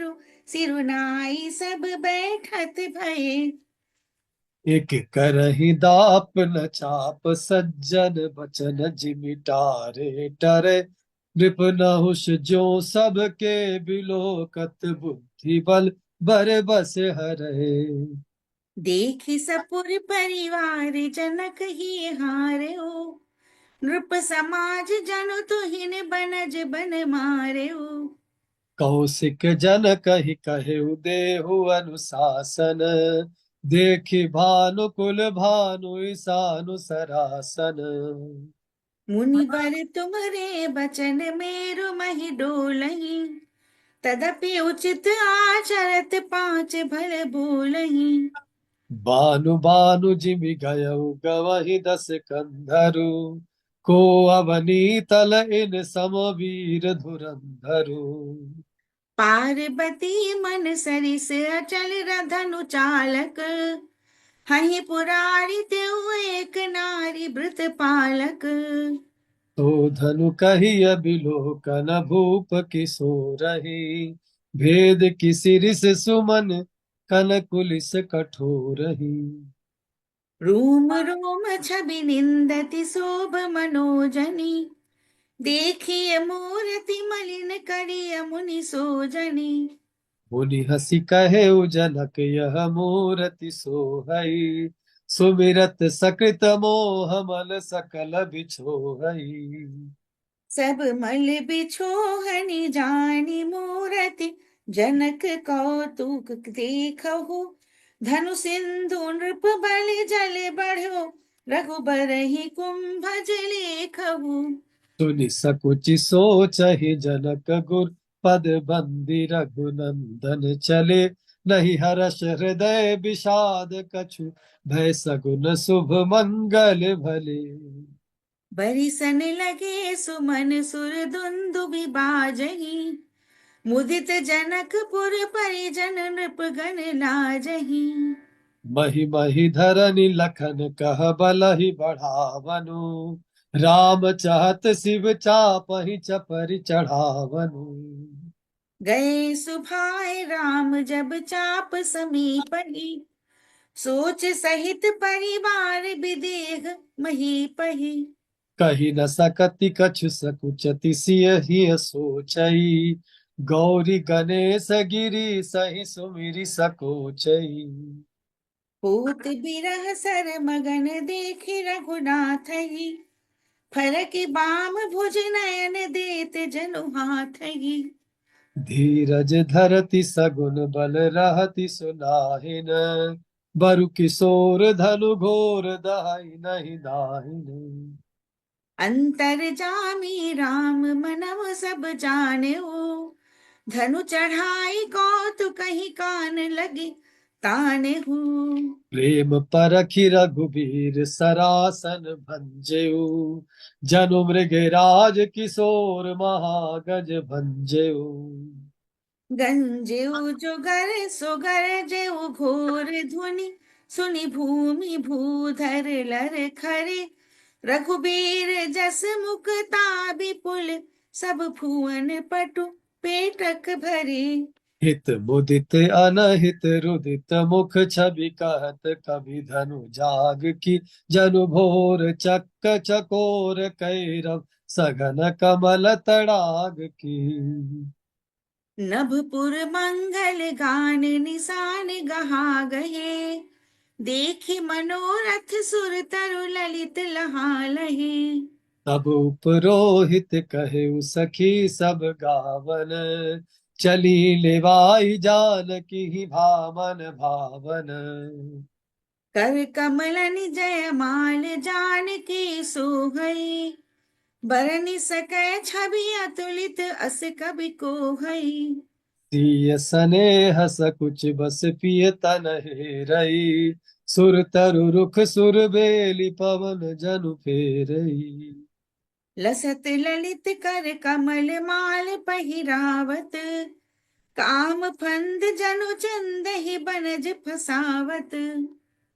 चारु सिरुनाई सब बैठत भये। एक करहि दाप न चाप सज्जन बचन जिमिटारे टरे। नृप नहुष ज्यों सबके बिलोकत बुद्धि बल बर बस हरै। देखि सपुर परिवार जनक ही हार्यो, नृप समाज जनु तुहिन बनज बन मार्यो। कौशिक जन कहि कहेउ देहु अनुशासन। देखि भानुकुल भानु ईशानु सरासन। मुनि बर तुम्हरे बचन मेरु महि डोलहि, तदपि उचित आचरत पाँच भल बोलहि। बानु बानु जिमि गयउ गवहि दस कंधरु। को अवनी तल इन सम वीर धुरंधरु। पार्वती मन सरिस अचल रधनु चालक, हहि पुरारी तेउ एक नारी व्रत पालक। तो धनु कहि अबिलोकन भूप किशोरहि। भेद की सिरिस सुमन कन कुलिस कठोरहि। रोम रोम छवि निंदति शोभ मनोजनि, देखिए मूरति मलिन करिय मुनि सोजनि। मुनि हंसी कहे जनक यह मूरति सोहई। सुमिरत सकृत मोह मल सकल बिछोहई। सब मल बिछोहनि जानी मूरति, जनक कौतुक देखहु। धनु सिंधु नृप बलि जल बढ़ो, रघुबर ही कुंभज लेखहु। सुनि सकुचि सोचहि जनक गुर पद बंदी रघुनंदन चले। नहीं हर्ष हृदय विषाद कछु भय सगुन शुभ मंगल भले। बरिसन लगे सुमन सुर दुंदुभि बाजहि, मुदित जनकपुर परिजन नृप गण लाजहि। मही मही धरनी लखन कह बलहि बढ़ावनु। राम चाहत शिव चापहि चपरि चढ़ावनु। गए सुभाए राम जब चाप समीपहि, सोच सहित परिवार विदेह महीपहि। कही न सकति कछु सकुचति सियहि सोचई। गौरी गणेश गिरी सहि सुमिरि सकोचई। पूत बिरह सर मगन देखि रघुनाथहि, फरकि बाम भुज नयन देत जनु हाथहि। धीरज धरति सगुन बल रहति सुनाहिन। बरु किशोर धनु घोर दहाई नहीं दाहिन। अंतर जामी राम मनम सब जानेऊ, धनु चढ़ाई कौतुक कहीं कान लगे तानेहू। प्रेम परखि रघुबीर सरासन भंजेउ। जनु मृगराज किशोर महागज भंजेउ। गंजेऊ जुगर सुगर जेऊ घोर ध्वनि, सुनि भूमि भूधर लर खरे। रघुबीर जस मुख ताबि पुल, सब भुवन पटु पेटक भरे। हित मुदित अनहित रुदित मुख छवि कहत कवि धनु जाग की। जनु भोर चक्क चकोर कैरव सघन कमल तड़ाग की। नभपुर मंगल गान निशान गहा गए, देखि मनोरथ सुर तरु ललित लहा लहे। तब उपरोहित कहेउ सखी सब गावन। चली लेवाई जानकी भामन भावन। कर कमलन जय माल जानकी सोहई, बरनि सकै छवि अतुलित अस कवि कोहई। सिय सनेह सकुच बस पिय तन हेरई। सुर तरु रुख सुर बेली पवन जनु फेरई। लसत ललित कर कमल माल पहिरावत, काम फंद जनु चंदहि बनज फसावत।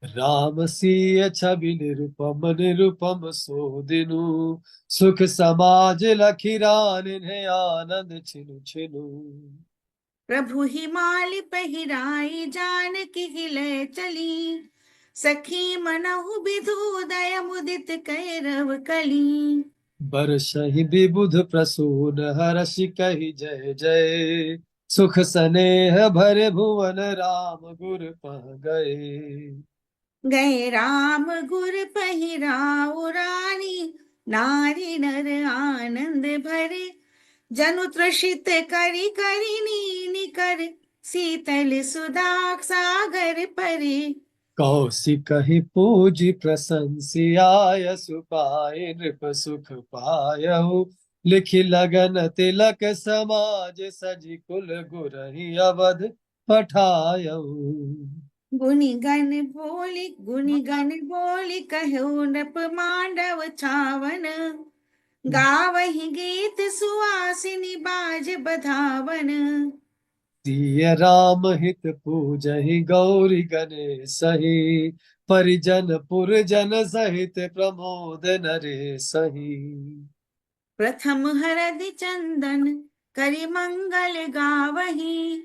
राम सिय छवि निरुपम निरुपम सो दिनु। सुख समाज लखी रानिन्हे आनंद छिनु छिनु। प्रभु हिमाल पहिराई जानकी हिले चली, सखी मनहु विधुदय मुदित कैरव कली। बरसहि विबुध प्रसून हर्षि कहि जय जय, सुख सनेह भरे भुवन राम गुर पह गए। गए राम गुर पहिराऊ रानी, नारी नर आनंद भरे, जनु त्रषित करि करि नीनि कर, शीतल सुधा सागर परे। कौशिकहि पूजि प्रशंसियाय सुपाय नृप सुख पायहु, लिखि लगन तिलक समाज सजि कुल गुरहि अवध पठायहु। गुनि गण बोली कहु नृप मांडव छावन, गावहि गीत सुहासिनी बाज बधावन। सिय राम हित पूजहि गौरी गणेशहि, परिजन पुरजन सहित प्रमोद नरेशहि। प्रथम हरदि चंदन करि मंगल गावही,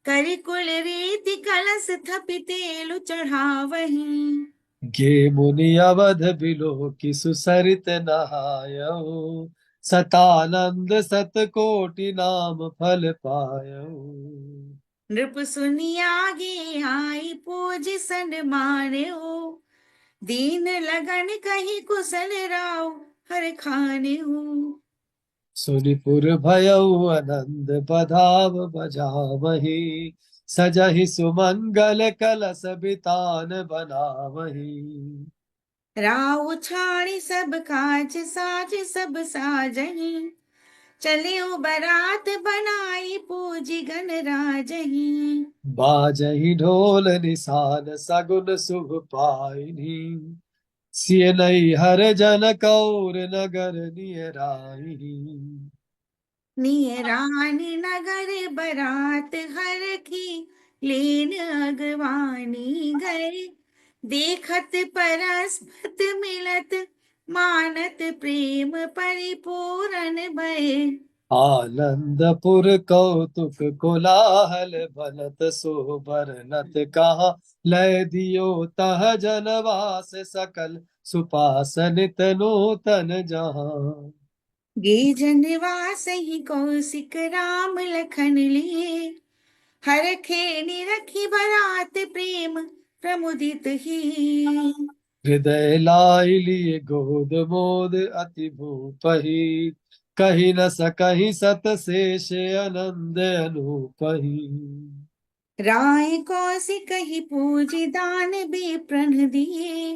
करि कुल रीति कलश थपि तेलु चढ़ावही। गे मुनि अवध बिलो किसु सरित नहायऊ, सतानंद सतकोटि नाम फल पायऊ। नृप सुनि आगे आई पूज सन्मान्यो, दीन लगन कहि कुशल राव हर खान्यो। सुनिपुर भयउ आनंद बधाव बजावही, सजहि सुमंगल कलश बितान बनावही। राव छाड़ी सब काज साज सब साजही, चले बरात बनाई पूजी गण राजही। बाजहि ढोल निशान सगुन शुभ पाइनी, सिय नई हर जन कौर नगर नियराई। नियरानी नगर बरात हर की, लेन अगवानी गए, देखत परस्पत मिलत, मानत प्रेम परिपूरन भय। आनंदपुर कौतुक कोलाहल बनत सोबर नत कहा, लय दियो तह जनवास सकल सुपास नित नूतन जहाँ। गे जनवास ही कौशिक राम लखन लिए, हर खेनी रखी बरात प्रेम प्रमुदित ही। हृदय लाई लिए गोद मोद अति भूपही, कही न सकहि सत शेष आनंद अनूपही। राय कौशिक ही पूजी दान भी प्रण दिए,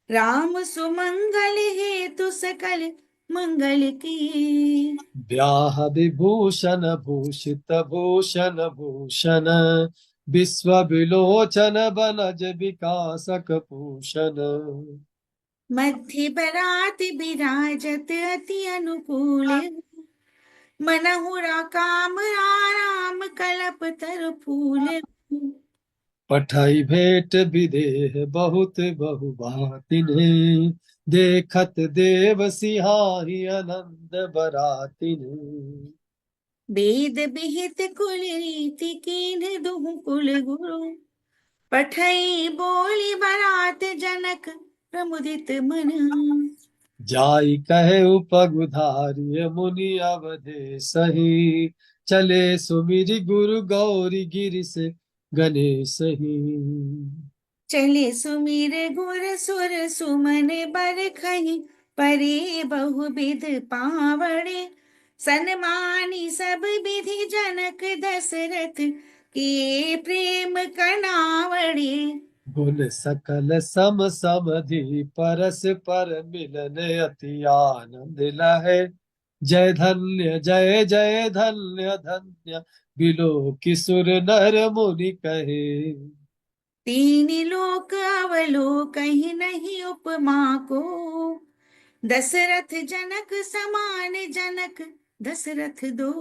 राम सुमंगल हेतु सकल मंगल की। ब्याह विभूषण भूषित भूषण भूषण, विश्व विलोचन बनज विकासक भूषण। मध्य बरात विराजत अति अनुकूल, मनहुरा काम आराम कलप तर फूल। पठाई भेंट विदेह बहुत बहु बातिने, देखत देव सिहाही आनंद बरातिने। वेद विहित कुल रीति कीन्ह दुहु कुल गुरु, पठई बोली बरात जनक प्रमुदित मन। जाई कहे उपगुधार्य मुनि अवधेश सही, चले सुमिरि गुरु गौरी गिरिस गणेश ही। चले सुमिर गुर सुर सुमन बरखहि, परे बहुविध पावड़े, सन्मानी सब विधि जनक दशरथ, किए प्रेम कनावड़े। गुण सकल सम समधि परस्पर मिलन अति आनंद लहे, जय जय धन्य धन्य बिलो किशोर नर मुनि कहे। तीन लोक अवलोकहि नहीं उपमा को, दशरथ जनक समान जनक दशरथ दो।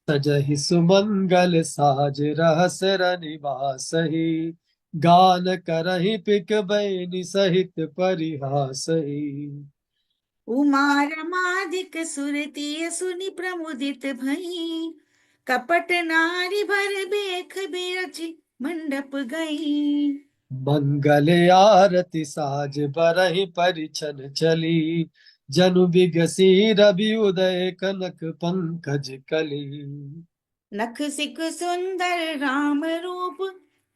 सजहि सुमंगल साज रहस रनिवासहि, गान करहि पिक बैनि सहित परिहासहि। उमा रमादिक सुरतीय सुनि प्रमुदित भई, कपट नारी भर बेख बिरची मंडप गई। मंगल आरती साज बरहि परिछन चली, जनु बिगसी रवि उदय कनक पंकज कली। नख सिख सुंदर राम रूप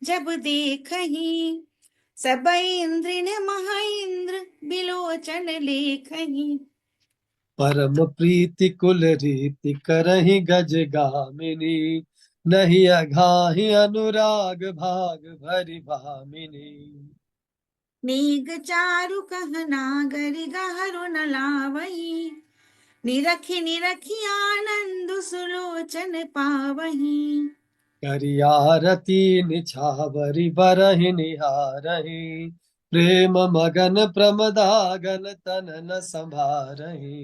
जब देखही, सबई इंद्र ने महेंद्र बिलोचन लेखही। परम प्रीति कुल रीति करहि गज गामिनी, नहीं अघाहि अनुराग भाग भरि भामिनी। नीग चारु कह नागर गहरु न लावही, निरखी निरखी आनंद सुलोचन पावही। करियारती निछावरी बरहि निहारहि, प्रेम मगन प्रमदागन तन न संभारहि।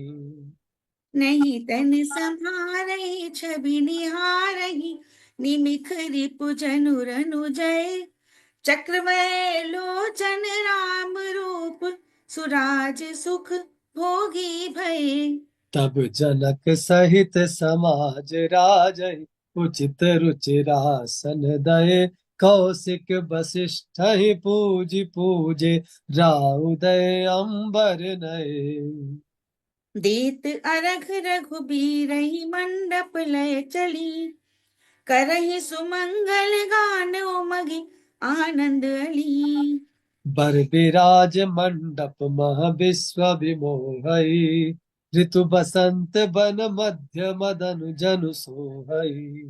नहीं तन संभारही छवि निहारही, निमिख रिपु जनु रनु जय। चक्रवय लोचन राम रूप, सुराज सुख भोगी भय। तब जनक सहित समाज राजहि, उचित रुचिरासन दये। कौशिक वसिष्ठ ही पूजि पूजे, राउदय अंबर नये। देत अरघ रघुबीर मंडप लय चली, करहि सुमंगल गान उमगी आनंद अली। बर बिराज मंडप मह विश्व विमोहई, ऋतु बसंत बन मध्य मदन जनु सोहई।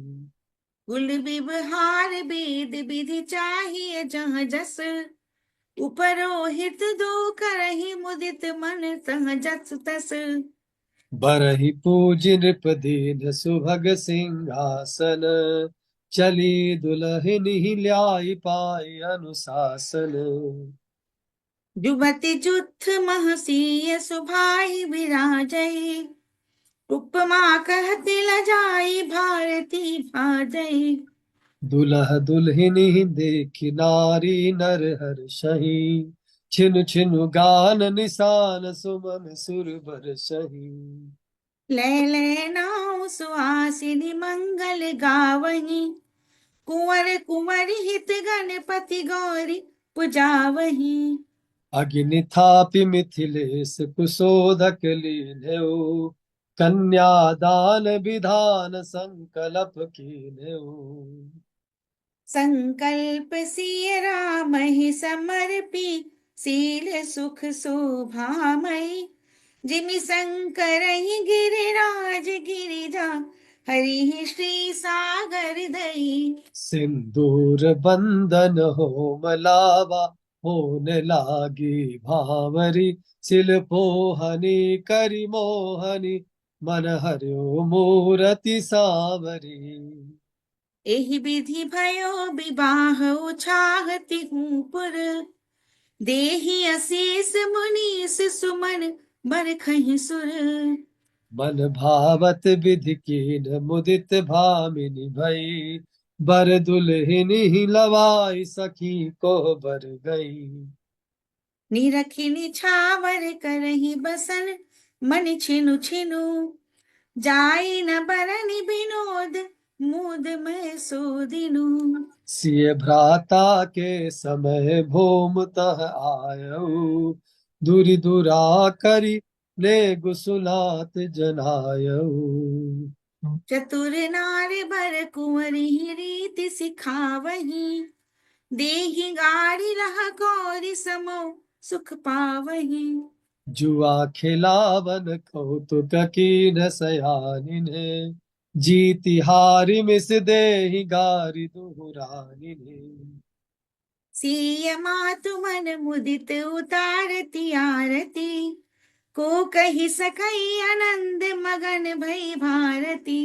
कुल विवहार वेद विधि चाहिए जहाँ जस, उपरोहित दो करहि मुदित मन तह जस तस। बरहि पूजि नृप दीन सुभग सिंहासन, चली दुलहिनी ल्याई पाई अनुशासन। जुबति जुथ महसीय सुभाई विराजय, उपमा कहति लजाई भारती भाजय। दुलह दुल्हिनी देखी नारी नर हर्षहि, छिनु छिनु गान निशान सुमन सुर बरसहि। लय लय नाउ सुहासिनी मंगल गावही, कुंवर कुंवरी हित गणपति गौरी पुजावही। अग्नि थापि मिथिलेश कुशोदक लीन्हेउ, कन्यादान विधान संकल्प कीन्हेउ। संकल्प सिय राम ही समर्पी, सील सुख शोभामयी। जिमि शंकर ही गिरिराज गिरिजा, हरि श्री सागर दई। सिंदूर बंदन होम लावा, होन लागी भावरी। सिल पोहनी करि मोहनी, मन हर्यो मूरति सावरी। एहि विधि भयो विवाह उछाहति हूँ पुर, देहि असीस मुनीस सुमन बरखहि सुर। मन भावत विधि कीन मुदित भामिनी भई, बर दुल्हिनी लवाई सखी को बर गई। निरखि निछावर करहि बसन, मन छिनु छिनु। जाई न बरनि विनोद, मूद मैं सोदिनु। सिय भ्राता के समय भूम तह आयऊ, दूरी दूरा करी ने गुसुलात जनायऊ। चतुर नार बर कुंवरी रीति सिखावही, देहि गाड़ी रह गौरी समो सुख पावही। जुआ खिलावन कौतुक कीन सयानिने, जीति हारि मिस देहि गारि दुहुरानिने। सिय मातु मन मुदित उतारती आरती, को कही सकई आनंद मगन भई भारती।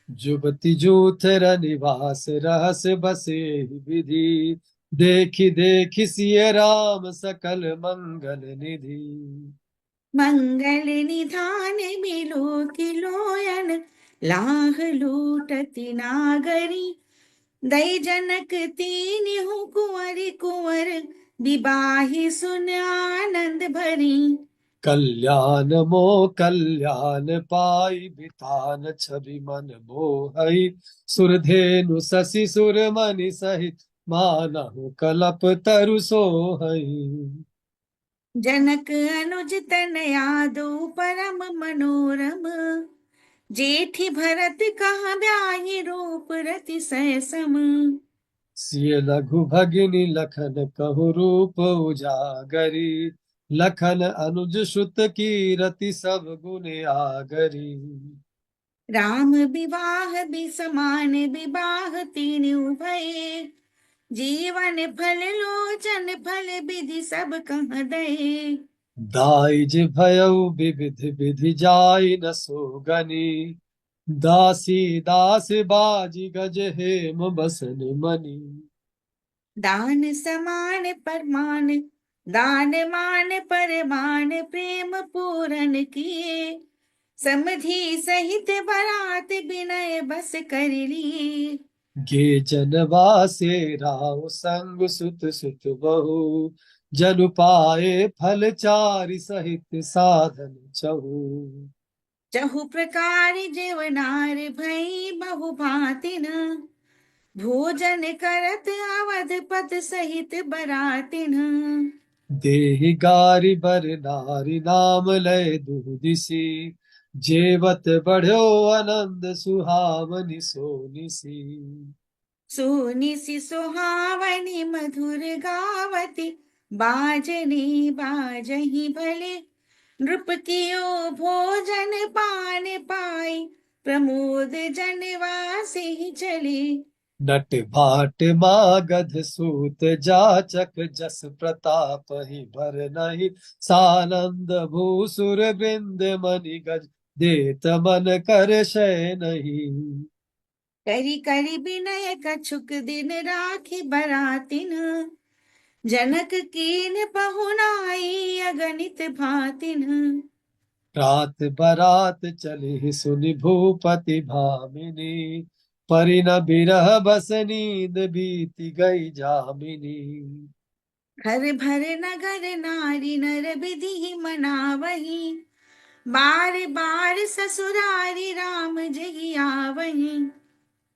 जुबति जूथर निवास रहस बसे विधि, देखि देखि सिय राम सकल मंगल निधि। मंगल निधान मिलो किलोयन, लाह लूटती नागरी। दई जनक तीनिहु कुंवरी कुंवर, विवाही सुन आनंद भरी। कल्याण मो कल्याण पाई बितान छवि मन मोहई सुरधेनु शशि सुरमणि सहित मानहु कलप तरु सोहई। जनक अनुज तनया दो परम मनोरम, जेठी भरत कहा ब्याहि रूप रति सय सम। सिय लघु भगिनी लखन कहु रूप उजागरी लखन अनुज सुत की रति सब गुण आगरी। राम विवाह बिसमान विवाह तीनु भये, जीवन फल लोचन फल विधि सब कह दये। दाइज भयउ विविध विधि जाय न सोगनी दासी दास बाजी गज हेम बसन मनी। दान समान परमान दान मान परमान प्रेम पूरन किए, समधि सहित बरात विनय बस कर लिए। गे जनवासे राव संग सुत सुत बहु जनु पाए फल चारि सहित साधन चहु। चहु प्रकार जेवनार भई बहु भांतिन, भोजन करत अवधपत सहित बरातिन। देहि गारि बर नारी नाम लय दुदिसी जेवत बढ़ो आनंद सुहावनी सोनिसी। सोनिसि सुहावनी मधुर गावती, बाजनी बाजही भले नृप कियो भोजन पान पाई, प्रमोद जनवासी चले। नट भाट मागध सूत जाचक जस प्रताप ही भर नहीं सानंद भूसुर बिंद मनि गज देत मन कर शय नहीं। करी करी विनय कछुक दिन राखी बरातिन, जनक कीन पहुनाई अगणित भातिन। रात बरात चली सुनि भूपति भामिनी परि न बिरह बस नींद बीती गई जामिनी। घर भर नगर नारी नर विधि मनावही, बार बार ससुरारी राम जगी आवही।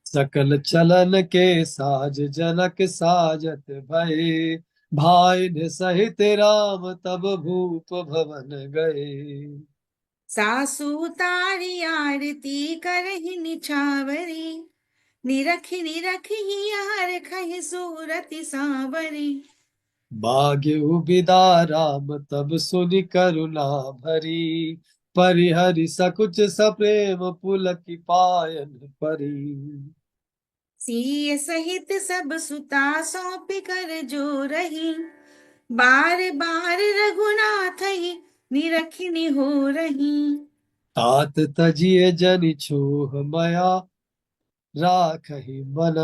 सकल चलन के साज जनक साजत भये भाई ने सहित राम तब भूप भवन गए। सासू तारी आरती करहि निछावरी, निरखि निरखि हर खहि सूरति सांवरी। भाग्य बिदा राम तब सुनि करुणा भरी परिहरि सकुच सप्रेम पुलकि पायन परी। सिय सहित सब सुता सौंपि कर जो रही, बार बार रघुनाथ ही निरखि निहो रही। तात तजिए जनि छोह मया राखहि मन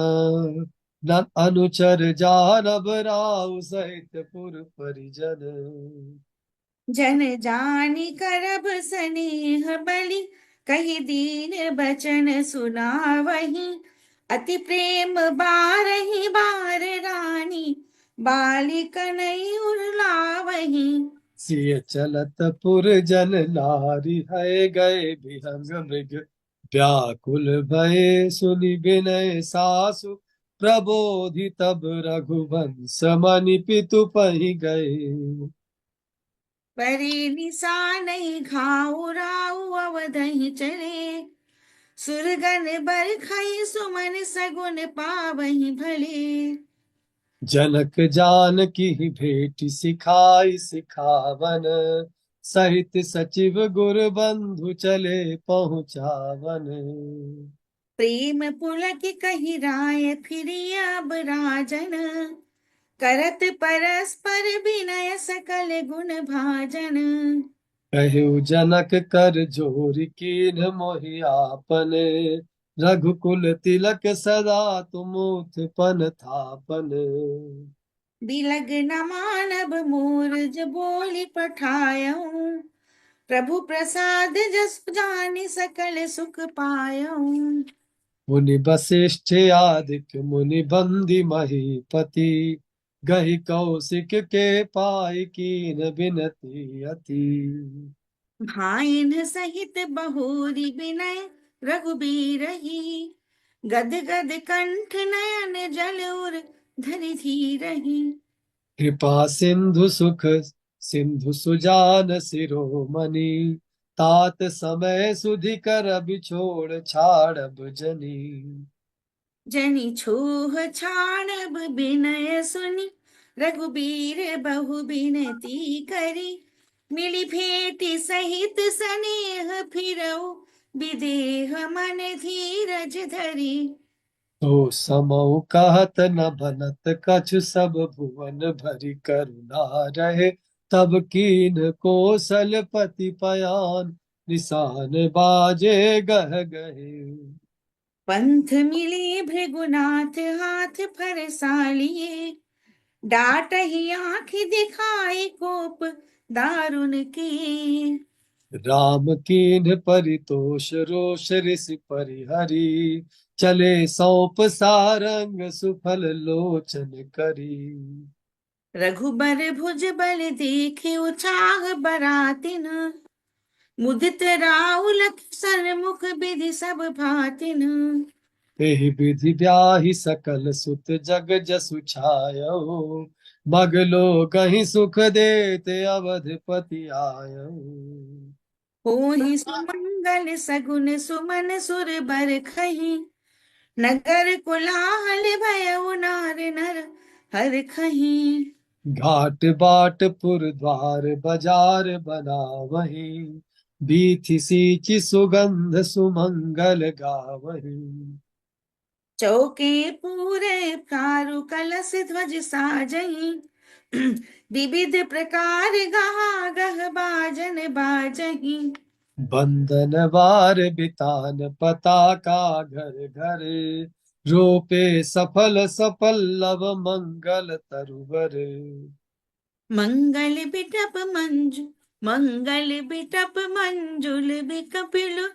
न अनुचर जानब राउ सहित पुर परिजन। जन जानि करब सनेह बलि, कहि दीन बचन सुनावही। अति प्रेम बारहि बार रानी, बालिक नहीं उर्लावही। सिय चलत पुर जन नारी है गए विहंग मृग व्याकुल भये सुनि विनय सासु प्रबोधि तब रघुवंश मनि पितु पहि गए। परे निशान घाव राउ अवधहि चले, सुरगन बरखई सुमन सगुन पावहि भले। जनक जानकी भेंट सिखाई सिखावन सहित सचिव गुर बंधु चले पहुँचावन। प्रेम पुलक कहि राय फिरि अब राजन, करत परस्पर विनय सकल गुण भाजन। कहु जनक कर जोर कीन मोहि आपन रघुकुल तिलक सदा तुम उत्पन्न थापन। बिलग न मानब मोर ज बोली पठायऊँ, प्रभु प्रसाद जस जानि सकल सुख पायऊँ। मुनि वशिष्ठ आदिक मुनि बंदी महीपति गहि कौशिक के पाई कीन बिनती अति। भाइन सहित बहुरी विनय रघुबीरही, गद गद कंठ नयन जल उर धरि धीरहि। कृपा सिंधु सुख सिंधु सुजान शिरोमणि, तात समय सुधि कर बिछोड़ छाड़ब जनी। जनि छोह छाड़ब बिनय सुनि, रघुबीर बहु बिनती करी। मिली भेटी सहित सनेह फिरऊ, विदेह मन धीरज धरी। तो समौ कहत न बनत कछु, सब भुवन भरी करुणा रहे। तब कीन कौशलपति पयान, निशान बाजे गह गहे। पंथ मिली भृगुनाथ हाथ फरसालिए, डाटहि आँख दिखाई कोप दारुण के। राम कीन्ह परितोष रोष ऋषि परिहरी, चले सौंप सारंग सुफल लोचन करी। रघुबर भुज बल देखे उछाह बरातिन, मुदित राउ लख सरमुख विधि सब भातिन। एहि विधि ब्याहि सकल सुत जग जसु छायो, मग लोकहि सुख देते अवधपति आयो। होहि सुमंगल सगुन सुमन सुर बर खही, नगर कोलाहल भयउ नार नर हर खही। घाट बाट पुर द्वार बाजार बनावही, बीथि सींचि सुगंध सुमंगल गावही। चौके पूरे चारु कलश ध्वज साजही, विविध प्रकार गहा गह बाजन बाजही। बंदन बार बितान पताका घर घर, रोपे सफल सफल मंगल तरुवर। मंगल बिटप मंजु मंगल बिटप मंजुल बिकपिलु,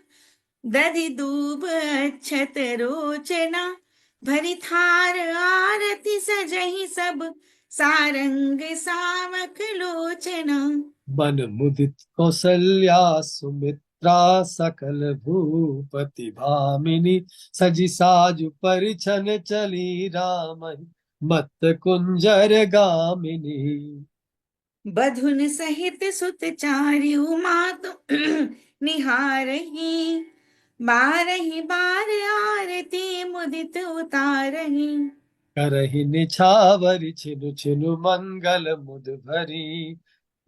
दधि दूब अक्षत रोचना। भरी थार आरती सजहि सब, सारंग सावक लोचना। मन मुदित कौशल्या सुमित्रा सकल भूपति भामिनी, सजि साजु परिछन चली राम, मत कुंजर गामिनी। बधुन सहित सुत चारि मातु निहारही, बारहि बार आरती मुदित उतारही। करहि निछावर छिनु छिनु मंगल मुद भरी,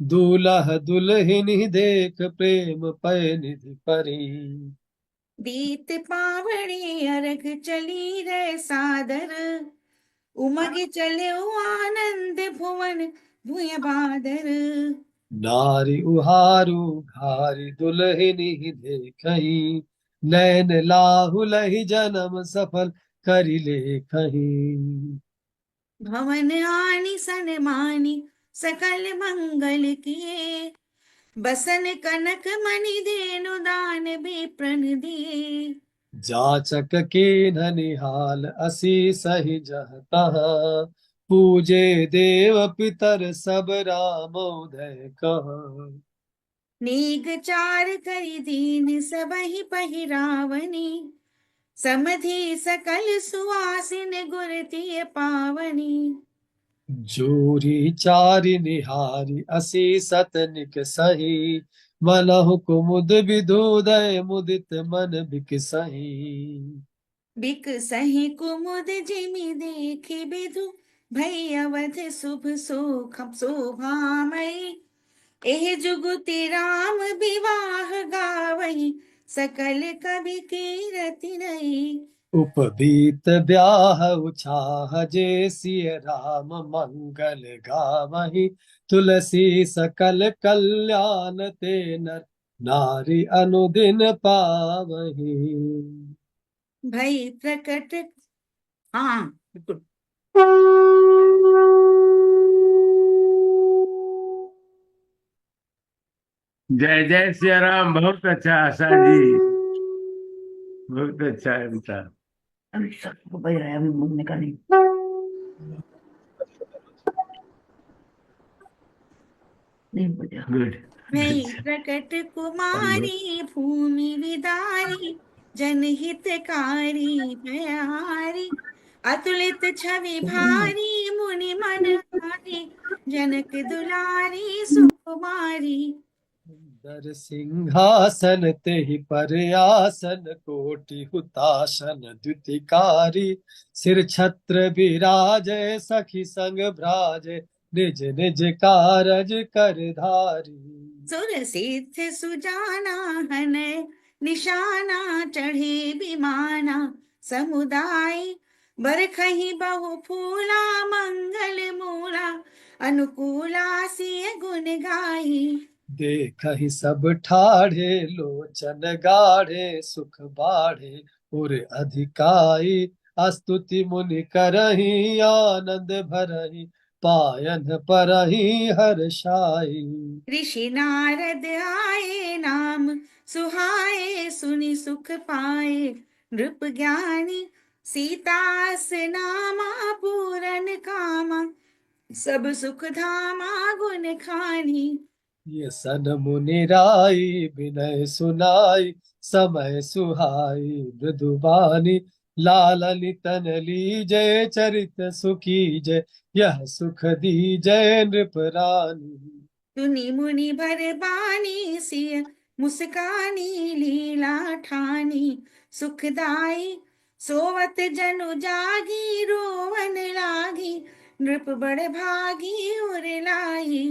दूल्ह दुल्हिनी देख प्रेम पय निधि परी। दीत पावड़ी अरघ चली रे सादर, उमग चले आनंद भुवन भुय बादर। नारी उहारू घारी दुल्हिनी देखही, नैन लाहु लहि जन्म सफल करि लेखही। भवन आनी सनमानी सकल मंगल किए, बसन कनक मणि धेनु दान विप्रन दिए। जाचक कीन्ह निहाल असीस ही जह तहाँ, पूजे देव पितर सब राम उदय कहाँ। नीक चार करि दीन सबहि पहिरावनी, समधि सकल सुवासिन गुर तिय पावनी। जोरी चारि निहारी असी सतनिक सही, मनहु कुमुद विदुदय मुदित मन बिकसही। बिक सही कुमुद जिमि देखि बिधु, भई अवध शुभ सुख शोभामयी। एह जुगुति राम विवाह गावही, सकल कवि कीरति नई। उपबीत ब्याह उछाह जे सिय राम मंगल गावही, तुलसी सकल कल्याण ते नर नारी अनुदिन पावही। भई प्रकट। हाँ बिल्कुल। जय जय सिया राम। बहुत अच्छा आशा जी, बहुत अच्छा है बेटा। अभी सबको बज रहा है, अभी बोलने का नहीं। नहीं बोलिया। गुड। भई प्रकट कुमारी भूमि विदारी जनहितकारी भयारी अतुलित छवि भारी मुनि मन हारी जनक दुलारी सुकुमारी। दर सिंहासन तेहि पर आसन कोटि हुतासन द्युतिकारी सिर छत्र विराजे सखी संग भ्राजे निज निज कारज कर धारी। सुर सिद्ध सुजाना हनै निशाना चढ़े विमाना समुदाय बरखहि बहु फूला मंगल मूला अनुकूला सिय गुण गाई। देखहि सब ठाढ़े लोचन गाढ़े सुख बाढ़े और अधिकाई स्तुति मुनि करही आनंद भरहि पायन परहि हर्षाई। ऋषि नारद आए नाम सुहाए सुनि सुख पाए नृप ज्ञानी सीतास नामा पूरन कामा सब सुख धामा गुण खानी। ये सन मुनि राई विनय सुनाई समय सुहाई मृदुबानी लालनि तन लीजय चरित सुखी जय यह सुख दीजय नृप रानी। तुनि मुनि भर बानी सिय मुस्कानी लीला ठानी सुखदाई सोवत जनु जागी रोवन लागी नृप बड़ भागी उर लाई।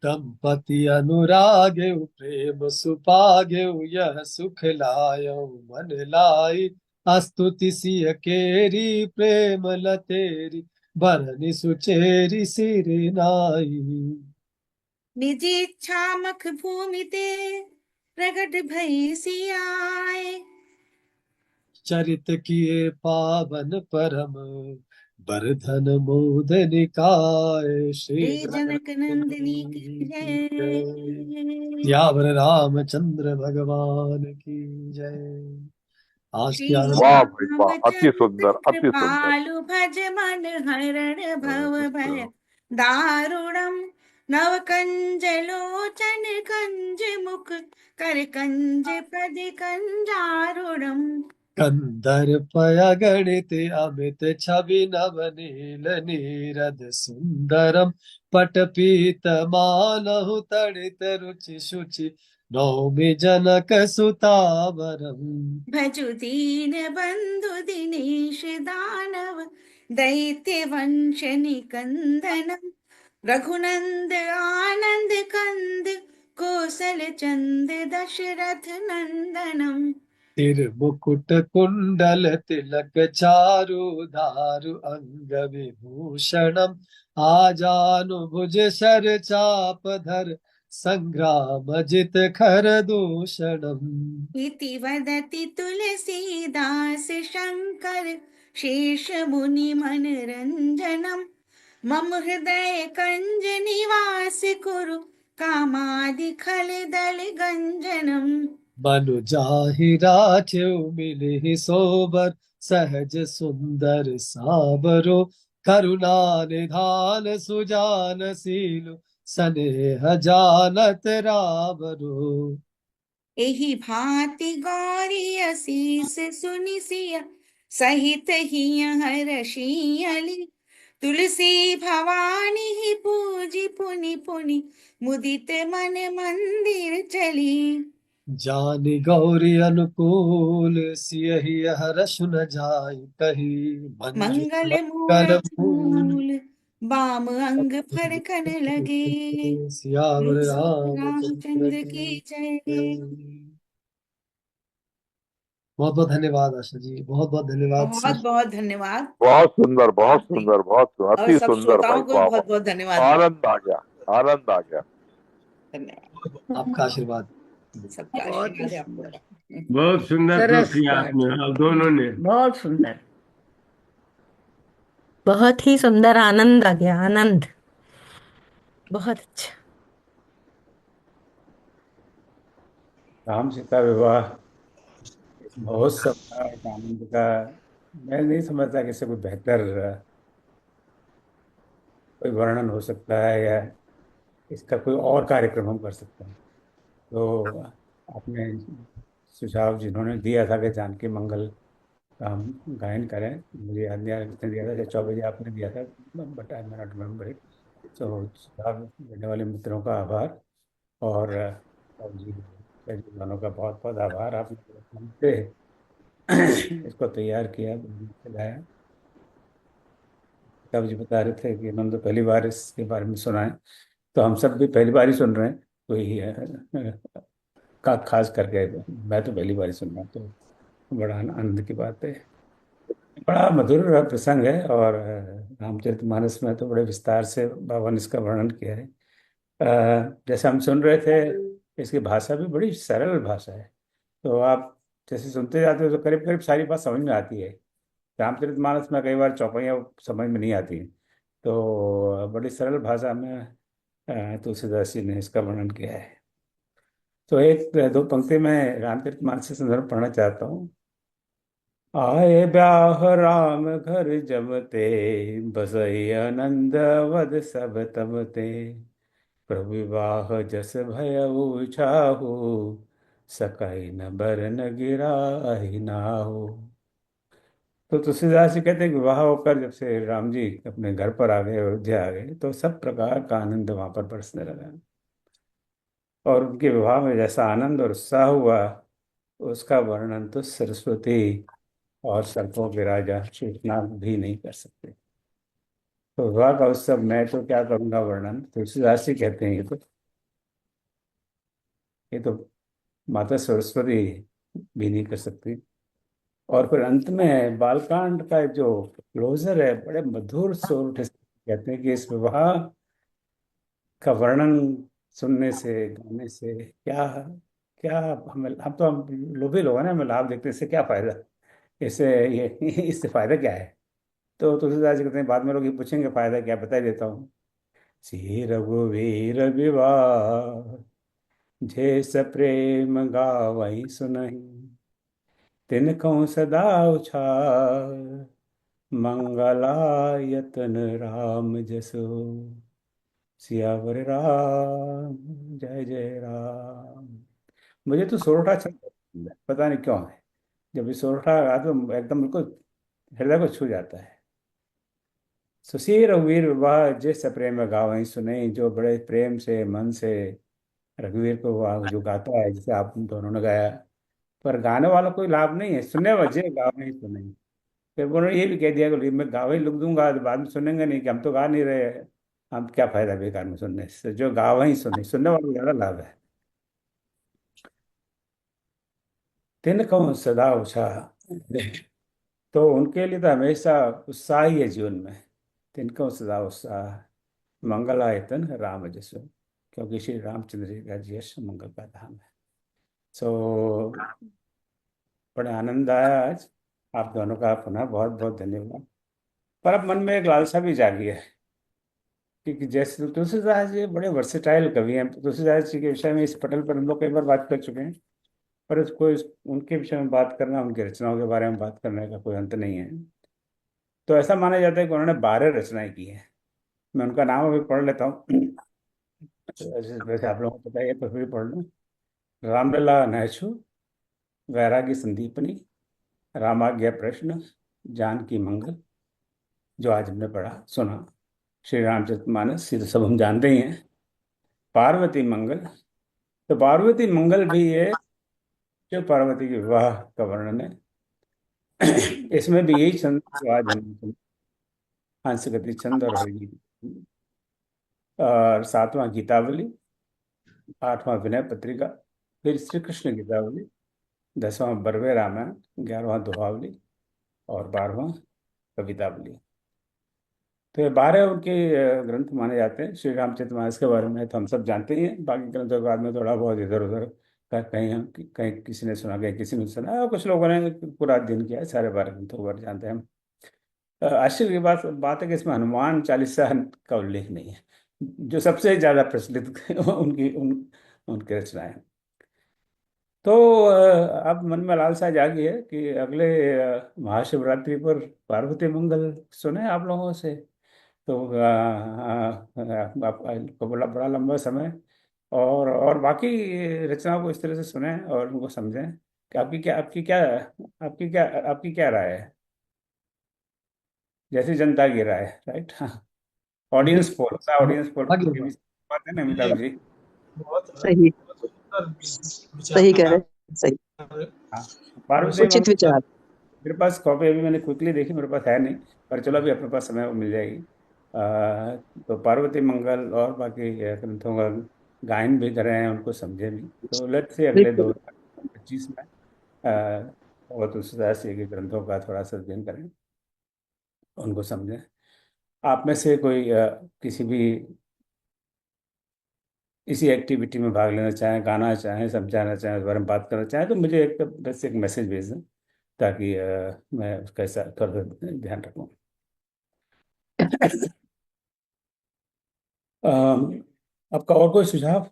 दंपति अनुरागे प्रेम सुपागे यह सुख लायो मन लाई स्तुति सिय केरी प्रेम लतेरी बरनि सुचेरी सिर नाई। निज इच्छा मख भूमि ते प्रगट भई सियाए चरित किए पावन परम बरधन मोद निकाय श्री श्री जनक नंदिनी की की जय। जय। सियावर रामचंद्र भगवान की जय। आज की श्री आनंद वाह भाई वाह, अति रामचंद्र सुंदर अति सुंदर। कृपालु भज मन हरण भव भय दारुणम नव कंज लोचन कंज मुख कर कंज पद कंजारुणम। कंदर्प अगणित अमित छवि नव नील नीरद सुंदरम पटपीत मानहु तड़ित रुचि शुचि नौमि जनक सुतावरम। भजु दीन बंधु दिनेश दानव दैत्य वंश निकंदनम रघुनंद आनंद कंद कौशल चंद दशरथ नंदनम। तिरमुकुट कुंडल तिलक चारु धारु अंग विभूषणम आजानुभुज शर चाप धर संग्राम जित खर दूषणम। इति वदति तुलसीदास शंकर शेष मुनि मनरंजनम मम हृदय कंज निवास कुरु कामादि खल दल गंजनम। मनु जाहि राचेउ मिलिहि सोबर सहज सुंदर साबरो करुणा निधान सुजान सीलु सनेह जानत रावरो। एहि भांति गौरी असीस सुनि सिय सहित हिय हरषियली तुलसी भवानी ही पूजी पुनि पुनि मुदित मन मंदिर चली। जानि गौरी अनुकूल सियहि हरषु न जाय कही मंजु मंगल मंगल मूरत मूल मूल बाम अंग फरकन लगे। सियावर रामचंद्र रामचंद्र की की जय। जय। बहुत बहुत धन्यवाद आशा जी, बहुत बहुत धन्यवाद बहुत सर। बहुत धन्यवाद बहुत सुंदर बहुत आपने सुंदर बहुत सुंदर, और अति सब सुंदर भाई, श्रोताओं को वाह बहुत बहुत वाह, धन्यवाद। आनंद आ गया, आनंद आ गया। धन्यवाद आपका आशीर्वाद। सबका बहुत आशीर्वाद है सुंदर, आपको। बहुत सुंदर सरस प्रस्तुति बात, आपने और दोनों ने। बहुत सुंदर, बहुत ही सुंदर। आनंद आ गया, आनंद, बहुत अच्छा। राम सीता विवाह महोत्सव का, एक आनंद का, मैं नहीं समझता कि इससे कोई बेहतर कोई वर्णन हो सकता है या इसका कोई और कार्यक्रम हम कर सकते हैं। तो आपने सुझाव जिन्होंने दिया था कि जानकी मंगल का हम गायन करें, मुझे याद नहीं आ रहा किसने दिया था, या 4 बजे आपने दिया था, but I am not remember it. तो सुझाव देने वाले मित्रों का आभार, और जी दोनों का बहुत बहुत आभार। आपने हमसे इसको तैयार किया, चलाया। पिताजी जी बता रहे थे कि उन्होंने तो पहली बार इसके बारे में सुना है, तो हम सब भी पहली बार ही सुन रहे हैं। कोई खास करके मैं तो पहली बार ही सुन रहा हूँ, तो बड़ा आनंद की बात है। बड़ा मधुर प्रसंग है, और रामचरितमानस में तो बड़े विस्तार से बाबा ने इसका वर्णन किया है। जैसे हम सुन रहे थे, इसकी भाषा भी बड़ी सरल भाषा है। तो आप जैसे सुनते जाते हो तो करीब करीब सारी बात समझ में आती है। रामचरितमानस में कई बार चौपाइयाँ समझ में नहीं आती, तो बड़ी सरल भाषा में तुलसीदास जी ने इसका वर्णन किया है। तो एक दो पंक्ति में रामचरितमानस से संदर्भ पढ़ना चाहता हूँ। आए ब्याह राम घर जमते, बसई आनंद वद सब तमते, प्रभु विवाह जस भयउ छाहु, सकाई न बरन गिराहि नाहु। तो तुलसीदास जी कहते हैं कि विवाह होकर जब से राम जी अपने घर पर आ गए, अयोध्या आ गए, तो सब प्रकार का आनंद वहां पर बरसने लगा। और उनके विवाह में जैसा आनंद और उत्साह हुआ, उसका वर्णन तो सरस्वती और सर्पों के राजा शेषनाग भी नहीं कर सकते। तो विवाह का उत्सव मैं तो क्या करूंगा वर्णन, तुलसीदास जी कहते हैं ये तो माता सरस्वती भी नहीं कर सकती। और फिर अंत में बालकांड का जो क्लोजर है, बड़े मधुर स्वर उठे कहते हैं कि इस विवाह का वर्णन सुनने से, गाने से क्या क्या हमें, हम तो हम लोभी लोग हैं ना, हमें लाभ देखते हैं, इससे क्या फायदा, इससे ये इससे फायदा क्या है। तो तुलसीदास जी कहते हैं, बाद में लोग ये पूछेंगे फायदा क्या, बता ही देता हूँ। श्री रघुवीर विवाह, जे प्रेम गावई सुनहि, तिनकहु सदा उछाल, मंगलायतन राम जसो, सियावर राम जय जय राम। मुझे तो सोरठा छंद पसंद है, पता नहीं क्यों है। जब ये सोरठा गा तो एकदम बिल्कुल हृदय को छू जाता है। सुशीर रघुवीर विवाह जिस प्रेम गावई सुने, जो बड़े प्रेम से मन से रघुवीर को जो गाता है, जिसे आप दोनों ने गाया, पर गाने वाला कोई लाभ नहीं है, सुनने वजह गावे ही सुने। फिर उन्होंने ये भी कह दिया कि मैं गावे ही लिख दूंगा, तो बाद में सुनेंगे नहीं कि हम तो गा नहीं रहे, हम क्या फायदा बेकार में सुनने से, जो गावे ही सुने, सुनने वाला ज्यादा लाभ है। तिन कहूँ सदा उत्साह, तो उनके लिए तो हमेशा उत्साह ही है जीवन में। तिनको सदा उत्साह, मंगलायतन राम जसो, क्योंकि श्री रामचंद्र जी का यश मंगल का धाम है। सो बड़े आनंद आया आज। आप दोनों का पुनः बहुत बहुत धन्यवाद। पर अब मन में एक लालसा भी जागी है, क्योंकि जैसे तुलसीदास जी बड़े वर्सेटाइल कवि हैं। तुलसीदास जी के विषय में इस पटल पर हम लोग कई बार बात कर चुके हैं, पर इसको उनके विषय में बात करना, उनकी रचनाओं के बारे में बात करने का कोई अंत नहीं है। तो ऐसा माना जाता है कि उन्होंने 12 रचनाएं की हैं। मैं उनका नाम अभी पढ़ लेता हूँ। वैसे आप लोगों को पता ही है, तो फिर भी पढ़ लूँ। रामलला नैछू, वैरागी संदीपनी, रामाज्ञा प्रश्न, जानकी मंगल, जो आज हमने पढ़ा सुना, श्री रामचरितमानस, ये तो सब हम जानते ही हैं। पार्वती मंगल, तो पार्वती मंगल भी ये जो पार्वती के विवाह का वर्णन है, इसमें भी यही छंद जो आज हम, हंसगति छंद और हरि, और 7वां गीतावली, 8वां विनय पत्रिका, फिर श्री कृष्ण गीतावली, 10वां बरवे रामायण, 11वां दोहावली, और 12वां कवितावली। तो ये 12 उनके ग्रंथ माने जाते हैं। श्री रामचरितमानस के बारे में तो हम सब जानते ही हैं, बाकी ग्रंथों के बारे में थोड़ा बहुत इधर उधर कहीं कहीं किसी ने सुना, कहीं किसी ने सुना, और कुछ लोगों ने पूरा अध्ययन किया है, सारे 12 ग्रंथों के बारे में जानते हैं हम। आश्चर्य की बात है कि इसमें हनुमान चालीसा का उल्लेख नहीं है, जो सबसे ज्यादा प्रचलित उनके रचनाएं। तो अब मन में लालसा जागी है कि अगले महाशिवरात्रि पर पार्वती मंगल सुने आप लोगों से। तो आपको बड़ा बड़ा लंबा समय, और बाकी रचनाओं को इस तरह से सुने और उनको समझें कि आपकी क्या राय है, जैसी जनता की राय, राइट। हाँ, ऑडियंस पोल होता है, ऑडियंस पोल आगे की भी बात है ना अमिताभ जी। बहुत सही, बहुत सुंदर सही कह विचार। रहे हैं, सही, हाँ, पार्वती उचित मंगल विचार। मेरे पास कॉपी अभी मैंने क्विकली देखी, मेरे पास है नहीं, पर चलो अभी अपने पास समय वो मिल जाएगी। तो पार्वती मंगल और बाकी ग्रंथों का गायन भी कर रहे हैं, उनको समझे भी, तो लेट से अगले बिल्कुल। 2025 में और तुलसीदास जी के ग्रंथों का थोड़ा सा अध्ययन करें, उनको समझें। आप में से कोई किसी भी इसी एक्टिविटी में भाग लेना चाहें, गाना चाहें, समझाना चाहें, उस बारे में बात करना चाहें, तो मुझे बस एक मैसेज भेज दें, ताकि मैं उसका थोड़ा ध्यान रखूँ। आपका और कोई सुझाव?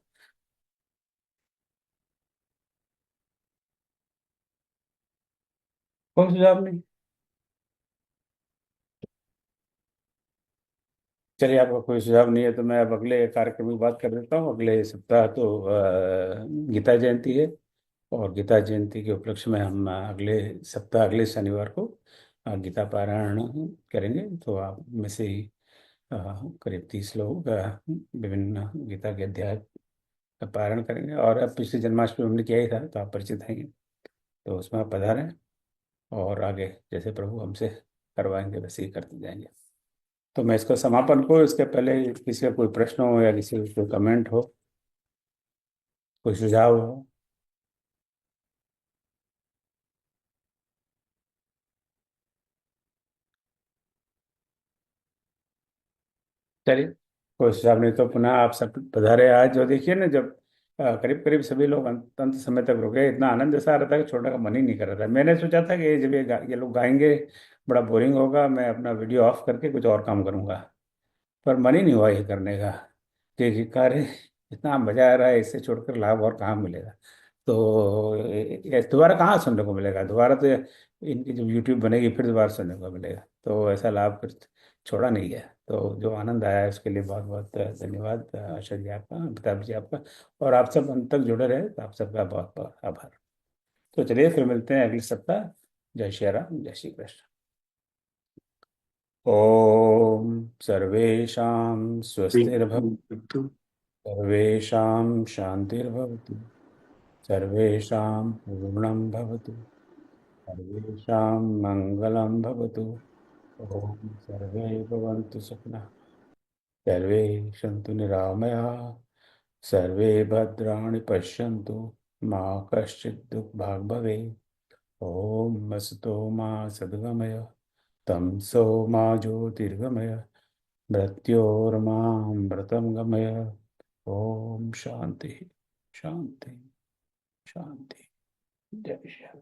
कोई सुझाव नहीं? चलिए, आपका कोई सुझाव नहीं है तो मैं अब अगले कार्यक्रम की बात कर देता हूँ। अगले सप्ताह तो गीता जयंती है, और गीता जयंती के उपलक्ष्य में हम अगले सप्ताह, अगले शनिवार को गीता पारायण करेंगे। तो आप में से ही करीब 30 लोग विभिन्न गीता के अध्याय का पारायण करेंगे। और अब पिछली जन्माष्टमी हमने किया ही था, तो आप परिचित हैं, तो उसमें आप पधारें, और आगे जैसे प्रभु हमसे करवाएंगे वैसे ही करते जाएंगे। तो मैं इसका समापन को, इसके पहले किसी का कोई प्रश्न हो या किसी का कोई कमेंट हो, कोई सुझाव हो? चलिए, कोई सुझाव नहीं तो पुनः आप सब पधारे। आज जो देखिए ना, जब करीब करीब सभी लोग अंत समय तक रुके, इतना आनंद ऐसा आ रहा था कि छोड़ने का मन ही नहीं कर रहा था। मैंने सोचा था कि जब ये लोग गाएंगे बड़ा बोरिंग होगा, मैं अपना वीडियो ऑफ करके कुछ और काम करूंगा, पर मन ही नहीं हुआ ये करने का, कि कार्य इतना मजा आ रहा है, इससे छोड़कर लाभ और कहाँ मिलेगा। तो ये दोबारा कहाँ सुनने को मिलेगा, दोबारा तो इनकी जब यूट्यूब बनेगी फिर दोबारा सुनने को मिलेगा, तो ऐसा लाभ फिर छोड़ा नहीं गया। तो जो आनंद आया है उसके लिए बहुत बहुत धन्यवाद आशा जी आपका, अमिताभ जी आपका, और आप सब अंत तक जुड़े रहे, तो आप सबका बहुत बहुत आभार। तो चलिए, फिर मिलते हैं अगले सप्ताह। जय श्री राम, जय श्री कृष्ण। ओम सर्वेषां स्वस्तिर्भवतु, सर्वेषां शान्तिर्भवतु, सर्वेषां पूर्णं भवतु, सर्वेषां मङ्गलं भवतु। ॐ सर्वे भवन्तु सुखिनः, सर्वे सन्तु निरामयाः, सर्वे भद्राणि पश्यन्तु, मा कश्चित् दुःखभाग् भवेत्। ॐ असतो मा सद्गमय, तमसो मा ज्योतिर्गमय, मृत्योर्मामृतं गमय। ओम शांति, शांति, शांति। जय श्री राम।